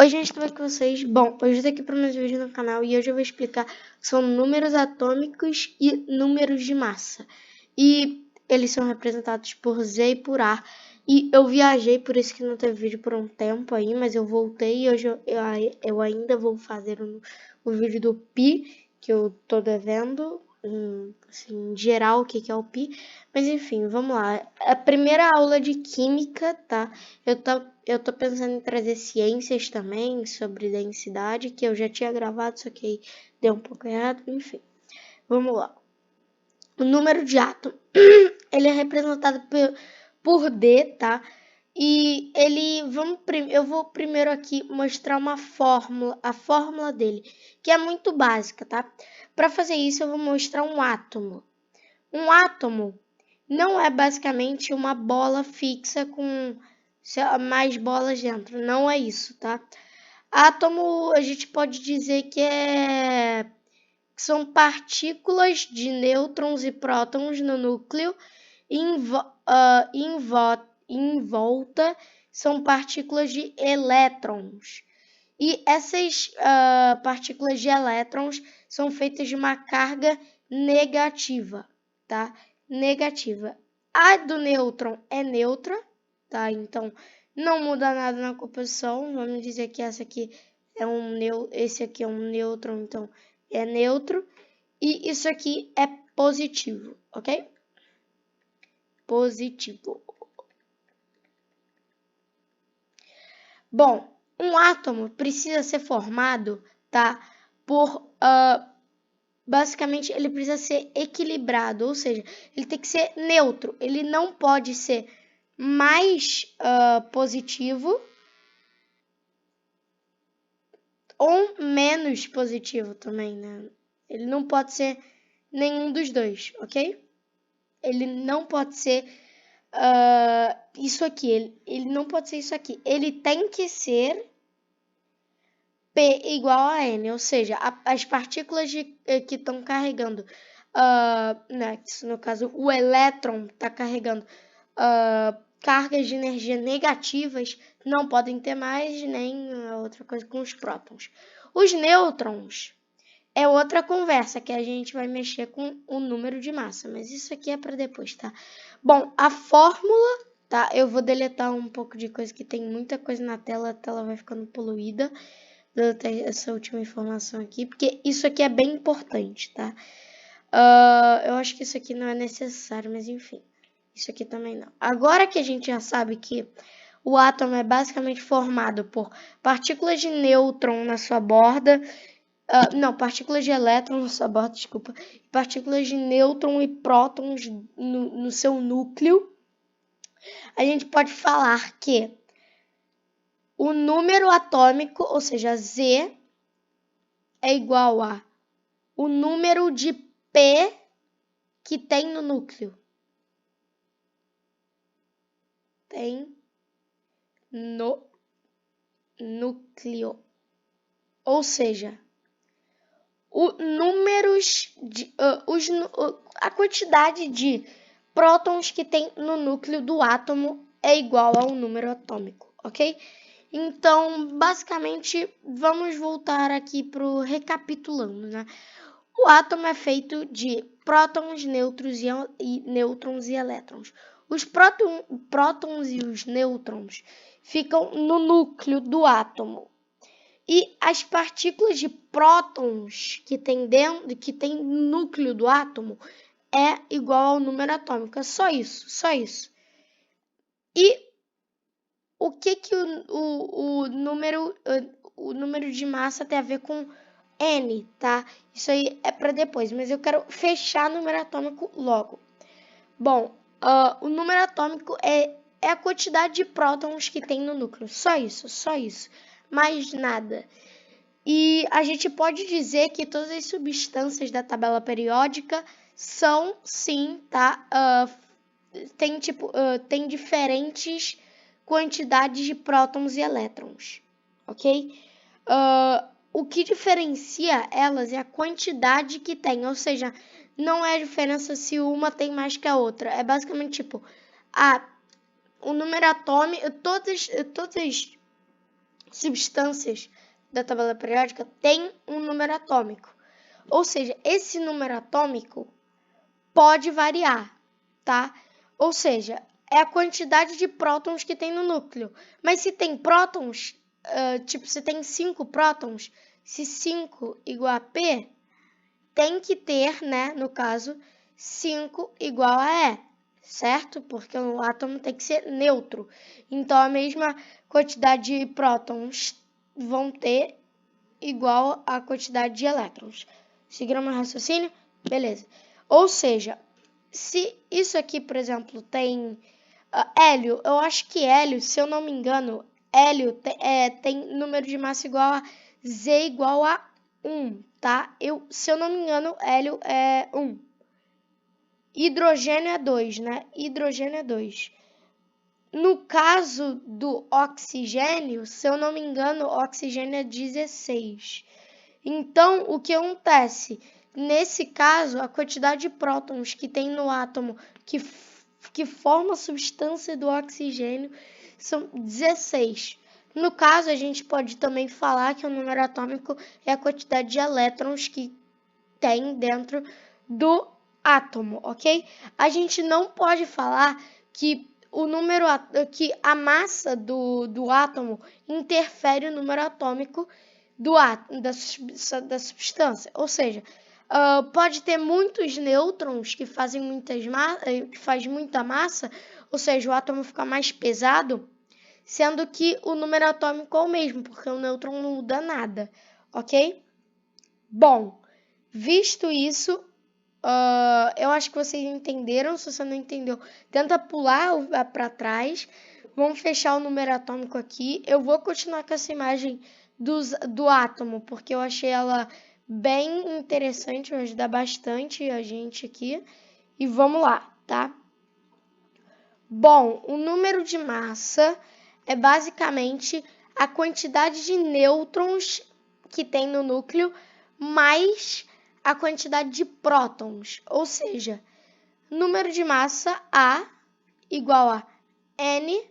Oi gente, tudo bem com vocês? Bom, hoje eu tô aqui para mais um vídeo no canal e hoje eu vou explicar que são números atômicos e números de massa. E eles são representados por Z e por A. E eu viajei, por isso que não teve vídeo por um tempo aí, mas eu voltei e hoje eu ainda vou fazer o vídeo do Pi, que eu tô devendo, assim, em geral o que é o Pi. Mas enfim, vamos lá. A primeira aula de química, tá? Eu tô pensando em trazer ciências também sobre densidade, que eu já tinha gravado, só que aí deu um pouco errado, enfim. Vamos lá. O número de átomo, ele é representado por D, tá? E eu vou primeiro aqui mostrar uma fórmula, a fórmula dele, que é muito básica, tá? Para fazer isso, eu vou mostrar um átomo. Um átomo não é basicamente uma bola fixa com mais bolas dentro, não é isso, tá? Átomo, a gente pode dizer que são partículas de nêutrons e prótons no núcleo, e em volta são partículas de elétrons. E essas partículas de elétrons são feitas de uma carga negativa, tá? Negativa. A do nêutron é neutra, tá? Então não muda nada na composição. Vamos dizer que esse aqui é um nêutron, então é neutro. E isso aqui é positivo, ok? Positivo. Bom, um átomo precisa ser formado, tá? Basicamente, ele precisa ser equilibrado, ou seja, ele tem que ser neutro. Ele não pode ser mais positivo ou menos positivo também, né? Ele não pode ser nenhum dos dois, ok? Ele não pode ser isso aqui. Ele não pode ser isso aqui. Ele tem que ser P igual a N, ou seja, as partículas que estão carregando, né, no caso o elétron está carregando cargas de energia negativas, não podem ter mais nem outra coisa com os prótons. Os nêutrons é outra conversa que a gente vai mexer com o número de massa, mas isso aqui é para depois, tá? Bom, a fórmula, tá? Eu vou deletar um pouco de coisa que tem muita coisa na tela, a tela vai ficando poluída. Essa última informação aqui, porque isso aqui é bem importante, tá? Eu acho que isso aqui não é necessário, mas enfim, isso aqui também não. Agora que a gente já sabe que o átomo é basicamente formado por partículas de nêutron na sua borda, partículas de elétron na sua borda, desculpa, partículas de nêutron e prótons no seu núcleo, a gente pode falar que o número atômico, ou seja, Z, é igual a o número de P que tem no núcleo. Tem no núcleo. Ou seja, a quantidade de prótons que tem no núcleo do átomo é igual ao número atômico, ok? Então, basicamente, vamos voltar aqui para o recapitulando, né? O átomo é feito de prótons, nêutrons e elétrons. Os prótons e os nêutrons ficam no núcleo do átomo. E as partículas de prótons que tem no núcleo do átomo é igual ao número atômico. É só isso, só isso. E o que o número de massa tem a ver com N, tá? Isso aí é para depois, mas eu quero fechar o número atômico logo. Bom, o número atômico é a quantidade de prótons que tem no núcleo. Só isso, mais nada. E a gente pode dizer que todas as substâncias da tabela periódica são, sim, tá? Tem diferentes quantidades de prótons e elétrons, ok? O que diferencia elas é a quantidade que tem, ou seja, não é a diferença se uma tem mais que a outra. É basicamente tipo, o número atômico, todas substâncias da tabela periódica têm um número atômico. Ou seja, esse número atômico pode variar, tá? Ou seja, é a quantidade de prótons que tem no núcleo. Mas se tem prótons, se tem 5 prótons, se 5 igual a P, tem que ter, né, no caso, 5 igual a E, certo? Porque o átomo tem que ser neutro. Então, a mesma quantidade de prótons vão ter igual a quantidade de elétrons. Seguiram meu raciocínio? Beleza. Ou seja, se isso aqui, por exemplo, tem hélio, eu acho que hélio, se eu não me engano, hélio tem número de massa igual a Z igual a 1, tá? Se eu não me engano, hélio é 1. Hidrogênio é 2, né? Hidrogênio é 2. No caso do oxigênio, se eu não me engano, oxigênio é 16. Então, o que acontece? Nesse caso, a quantidade de prótons que tem no átomo que forma a substância do oxigênio são 16. No caso, a gente pode também falar que o número atômico é a quantidade de elétrons que tem dentro do átomo, ok? A gente não pode falar que que a massa do átomo interfere no número atômico da substância. Ou seja, pode ter muitos nêutrons que faz muita massa, ou seja, o átomo fica mais pesado, sendo que o número atômico é o mesmo, porque o nêutron não muda nada, ok? Bom, visto isso, eu acho que vocês entenderam. Se você não entendeu, tenta pular para trás. Vamos fechar o número atômico aqui. Eu vou continuar com essa imagem do átomo, porque eu achei ela bem interessante, vai ajudar bastante a gente aqui. E vamos lá, tá? Bom, o número de massa é basicamente a quantidade de nêutrons que tem no núcleo mais a quantidade de prótons, ou seja, número de massa A igual a N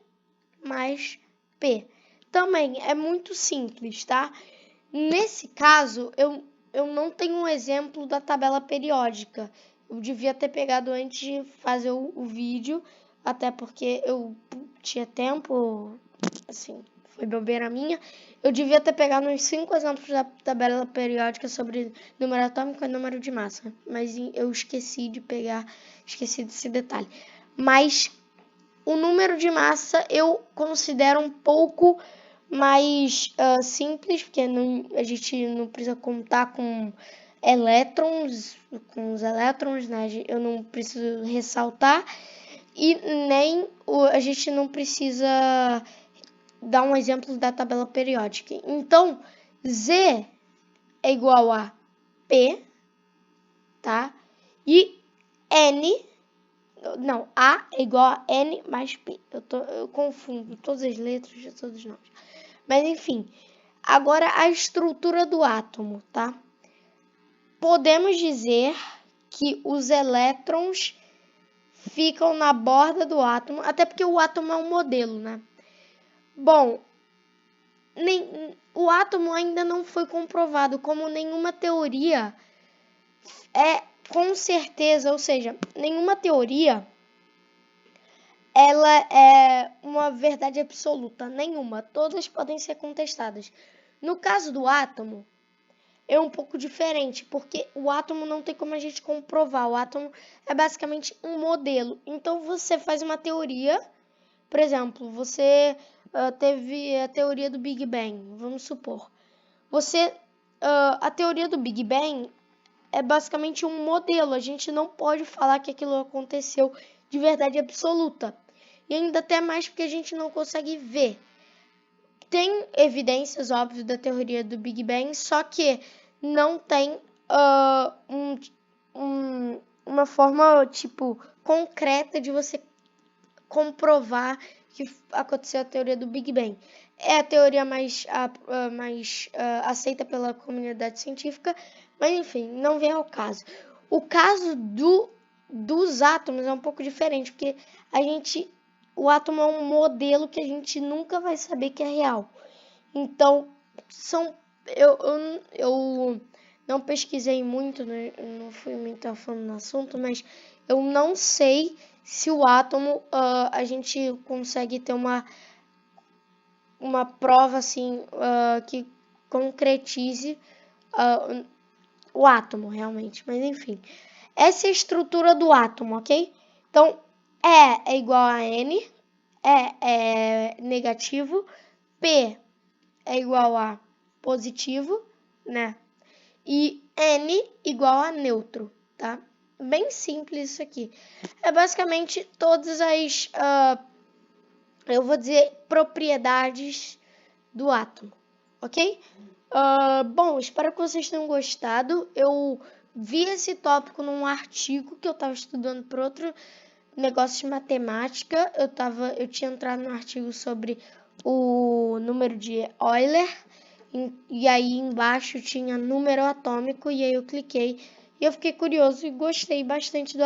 mais P. Também é muito simples, tá? Nesse caso, eu não tenho um exemplo da tabela periódica. Eu devia ter pegado antes de fazer o vídeo, até porque eu tinha tempo, assim, foi bobeira minha. Eu devia ter pegado uns 5 exemplos da tabela periódica sobre número atômico e número de massa, mas eu esqueci desse detalhe. Mas o número de massa eu considero um pouco mais simples, porque a gente não precisa contar com os elétrons, né? Eu não preciso ressaltar, e nem a gente não precisa dar um exemplo da tabela periódica. Então, Z é igual a P, tá? E A é igual a N mais P. Eu confundo todas as letras de todos os nomes. Mas, enfim, agora a estrutura do átomo, tá? Podemos dizer que os elétrons ficam na borda do átomo, até porque o átomo é um modelo, né? Bom, o átomo ainda não foi comprovado, como nenhuma teoria é com certeza, ou seja, nenhuma teoria ela é uma verdade absoluta, nenhuma. Todas podem ser contestadas. No caso do átomo, é um pouco diferente, porque o átomo não tem como a gente comprovar. O átomo é basicamente um modelo. Então, você faz uma teoria, por exemplo, você teve a teoria do Big Bang, vamos supor. A teoria do Big Bang é basicamente um modelo. A gente não pode falar que aquilo aconteceu de verdade absoluta. E ainda até mais porque a gente não consegue ver. Tem evidências, óbvio, da teoria do Big Bang, só que não tem uma forma, concreta de você comprovar que aconteceu a teoria do Big Bang. É a teoria mais aceita pela comunidade científica, mas enfim, não vem ao caso. O caso dos átomos é um pouco diferente, porque o átomo é um modelo que a gente nunca vai saber que é real. Então, eu não pesquisei muito, né? Eu não fui muito a fundo no assunto, mas eu não sei se o átomo a gente consegue ter uma prova assim que concretize o átomo realmente. Mas enfim, essa é a estrutura do átomo, ok? Então, E é igual a N, E é negativo, P é igual a positivo, né? E N igual a neutro, tá? Bem simples isso aqui. É basicamente todas as, eu vou dizer, propriedades do átomo, ok? Bom, espero que vocês tenham gostado. Eu vi esse tópico num artigo que eu estava estudando para outro negócio de matemática. Eu tinha entrado no artigo sobre o número de Euler, e aí embaixo tinha número atômico, e aí eu cliquei e eu fiquei curioso e gostei bastante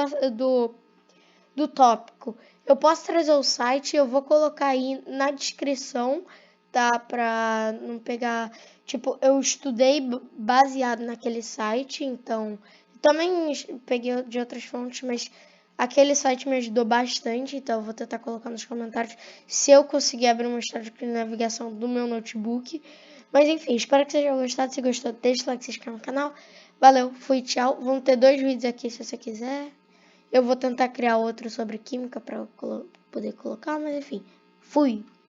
do tópico. Eu posso trazer o site, eu vou colocar aí na descrição, tá? Pra não pegar. Tipo, eu estudei baseado naquele site, então. Também peguei de outras fontes, mas aquele site me ajudou bastante, então eu vou tentar colocar nos comentários se eu conseguir abrir uma história de navegação do meu notebook. Mas enfim, espero que vocês tenham gostado. Se gostou, deixa o like, se inscreve no canal. Valeu, fui, tchau. Vão ter 2 vídeos aqui se você quiser. Eu vou tentar criar outro sobre química para poder colocar, mas enfim, fui!